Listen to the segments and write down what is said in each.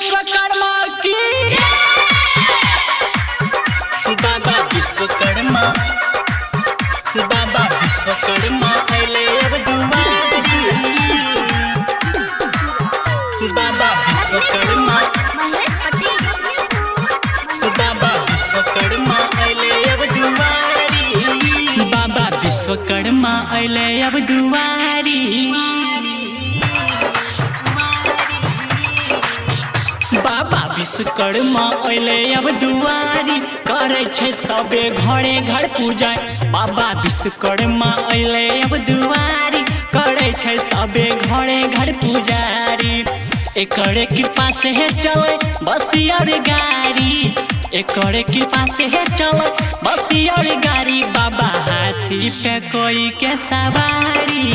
विश्वकर्मा की बाबा विश्वकर्मा अइले अब दुआरी बाबा विश्वकर्मा अइले अब दुआरी बाबा विश्वकर्मा अइले अब दुआरी बाबा विश्वकर्मा अइले अब दुआरी करे छे सबे घरे घर पूजा बाबा विश्वकर्मा अइले अब दुआरी करे छे सबे घरे घर पुजारी एकरे कृपा से है चले बसियर गाड़ी एकरे कृपा से है चले बसियर गाड़ी बाबा हाथी पे कोई के सवारी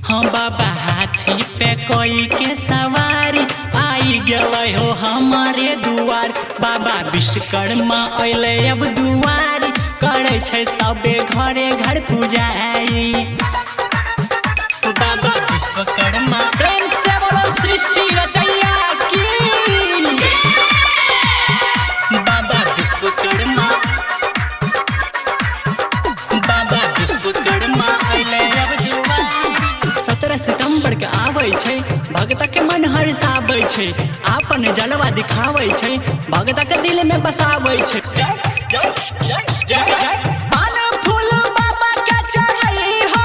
हाँ बाबा हाथी पे कोई के सवारी आई गए हो हमारे दुआर बाबा विश्वकर्मा अइले अब दुआरी करे छे सबे घरे घर पूजाई बाबा विश्वकर्मा प्रेम से बोलो सृष्टि रचैया की बाबा विश्वकर्मा अइले अब दुआरी 17 सितंबर के आवे छे भगत के मन हर्षावे छे आपन जलवा दिखावे छे भगत के दिल में बसावे छे जय जय जय जय पान फूल बाबा के चढ़ाई हो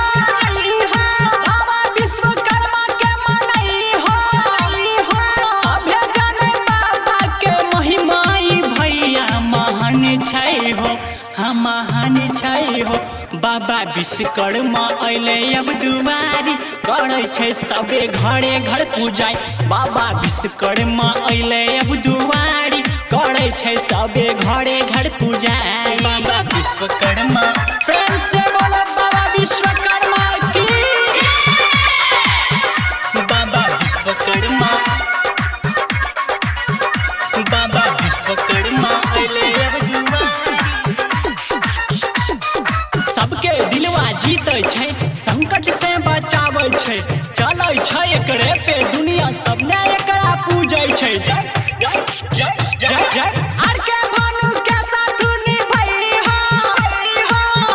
बाबा विश्वकर्मा के मनई हो सभे जाने बाबा के महिमाई भैया महान छै हो हम महान छै हो बाबा विश्वकर्मा अइले अब दुआरी करे छे सबे घरे घर पूजाई बाबा विश्वकर्मा अइले अब दुआरी करे छे सबे घरे घर पूजाई बाबा विश्वकर्मा प्रेम से बोलो बाबा विश्वकर्मा की बाबा विश्वकर्मा अइले अब दुआरी सबके दिलवा जीते छे संकट से बचावे छे चले छे एकरे पे दुनिया सबने एकरा पूजे छे जय जय जय जय जय आर के भानु के साथ निभई हो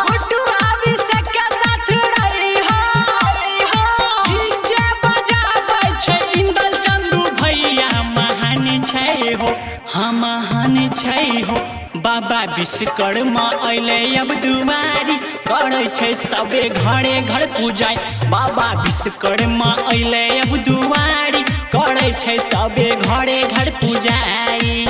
गुड्डू अभिषेक के साथ रही हो डीजे बजावे छे इंदल चंदू भैया महान छै हो हम महान छै हो बाबा विश्वकर्मा अइले अब दुआरी करे छे सबे घरे घर पूजाई बाबा विश्वकर्मा अइले अब दुआरी करे छे सबे घरे घर पूजाई।